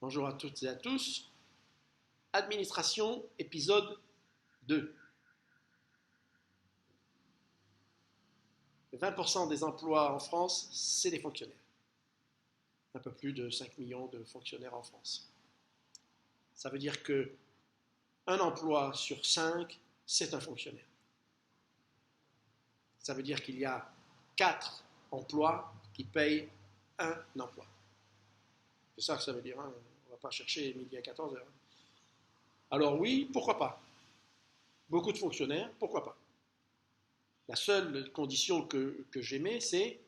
Bonjour à toutes et à tous. Administration, épisode 2. 20% des emplois en France, c'est des fonctionnaires. Un peu plus de 5 millions de fonctionnaires en France. Ça veut dire que un emploi sur 5, c'est un fonctionnaire. Ça veut dire qu'il y a 4 emplois qui payent un emploi. C'est ça que ça veut dire. Hein. On ne va pas chercher midi à 14 heures. Alors oui, pourquoi pas? Beaucoup de fonctionnaires, pourquoi pas? La seule condition que j'émets, c'est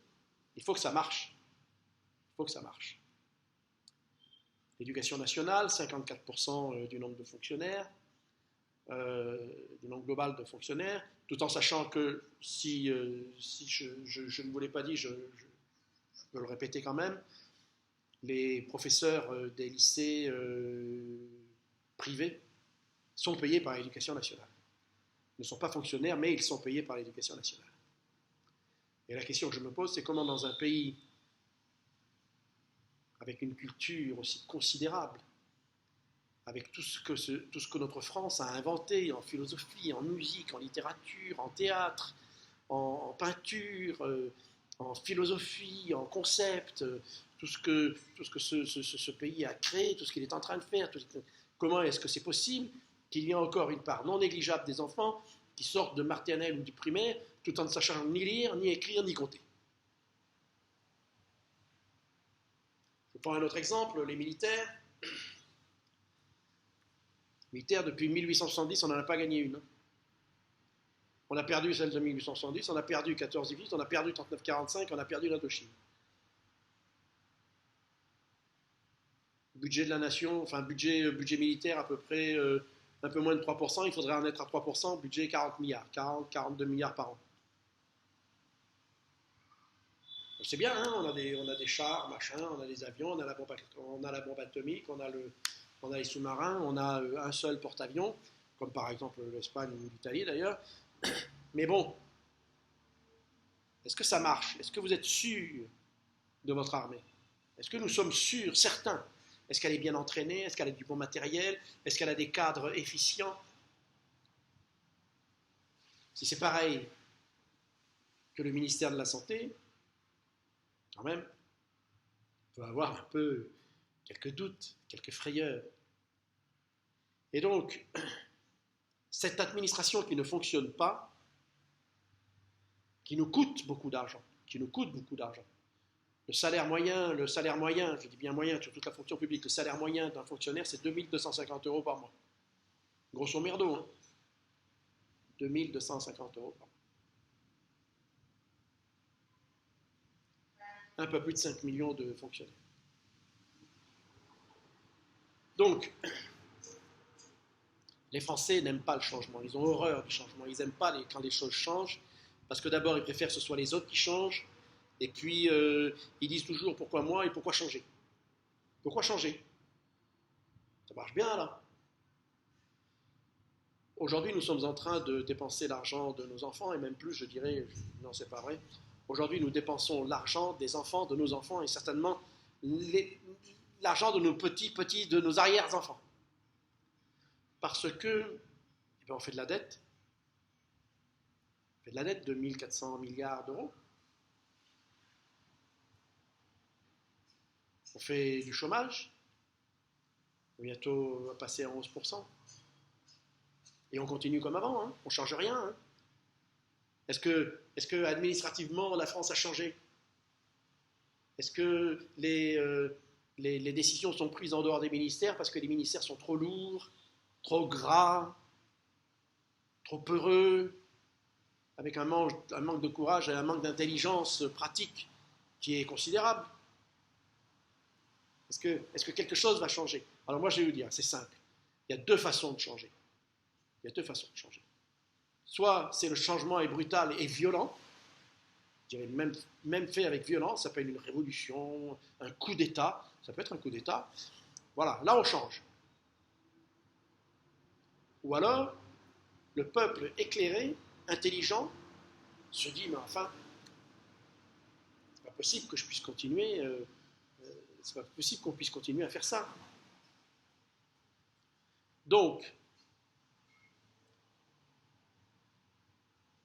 il faut que ça marche. Il faut que ça marche. L'éducation nationale, 54% du nombre de fonctionnaires, du nombre global de fonctionnaires, tout en sachant que si je ne vous l'ai pas dit, je peux le répéter quand même, les professeurs des lycées privés sont payés par l'éducation nationale. Ils ne sont pas fonctionnaires, mais ils sont payés par l'éducation nationale. Et la question que je me pose, c'est comment dans un pays avec une culture aussi considérable, avec tout ce que notre France a inventé en philosophie, en musique, en littérature, en théâtre, en peinture, en philosophie, en concept, tout ce que ce pays a créé, tout ce qu'il est en train de faire, comment est-ce que c'est possible qu'il y ait encore une part non négligeable des enfants qui sortent de maternelle ou du primaire tout en ne sachant ni lire, ni écrire, ni compter. Je prends un autre exemple, les militaires. Militaires, depuis 1870, on n'en a pas gagné une. On a perdu celle de 1870, on a perdu 14-18, on a perdu 39-45, on a perdu l'Indochine. Budget de la nation, enfin budget militaire à peu près un peu moins de 3%, il faudrait en être à 3%, budget 40 milliards, 40-42 milliards par an. C'est bien, hein, on a des chars, machin, on a des avions, on a la bombe atomique, on a les sous-marins, on a un seul porte-avions, comme par exemple l'Espagne ou l'Italie d'ailleurs. Mais bon, est-ce que ça marche? Est-ce que vous êtes sûr de votre armée? Est-ce que nous sommes sûrs, certains? Est-ce qu'elle est bien entraînée? Est-ce qu'elle a du bon matériel? Est-ce qu'elle a des cadres efficients? Si c'est pareil que le ministère de la Santé, quand même, on peut avoir un peu quelques doutes, quelques frayeurs. Et donc, cette administration qui ne fonctionne pas, qui nous coûte beaucoup d'argent, Le salaire moyen, je dis bien moyen sur toute la fonction publique, le salaire moyen d'un fonctionnaire, c'est 2250 euros par mois. Grosso merdo, hein. 2250 euros par mois. Un peu plus de 5 millions de fonctionnaires. Donc, les Français n'aiment pas le changement, ils ont horreur du changement, ils n'aiment pas quand les choses changent, parce que d'abord, ils préfèrent que ce soit les autres qui changent, et puis ils disent toujours pourquoi moi et pourquoi changer. Pourquoi changer? Ça marche bien là. Aujourd'hui, nous sommes en train de dépenser l'argent de nos enfants, et même plus, je dirais, non, c'est pas vrai. Aujourd'hui, nous dépensons l'argent des enfants, de nos enfants, et certainement l'argent de nos petits, de nos arrière-enfants. Parce que, eh bien, on fait de la dette. On fait de la dette de 1400 milliards d'euros. On fait du chômage. Bientôt, on va passer à 11%. Et on continue comme avant, hein. On ne change rien. Hein. Est-ce que administrativement la France a changé? Est-ce que les décisions sont prises en dehors des ministères parce que les ministères sont trop lourds, trop gras, trop peureux, avec un manque de courage et un manque d'intelligence pratique qui est considérable? Est-ce que quelque chose va changer? Alors moi je vais vous dire, c'est simple. Il y a deux façons de changer. Soit c'est le changement est brutal et violent, je dirais même fait avec violence, ça peut être une révolution, un coup d'État, ça peut être un coup d'État. Voilà, là on change. Ou alors, le peuple éclairé, intelligent, se dit, mais enfin, c'est pas possible que je puisse continuer, c'est pas possible qu'on puisse continuer à faire ça. Donc,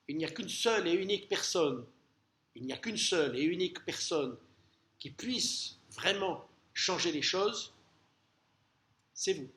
il n'y a qu'une seule et unique personne, il n'y a qu'une seule et unique personne qui puisse vraiment changer les choses, c'est vous.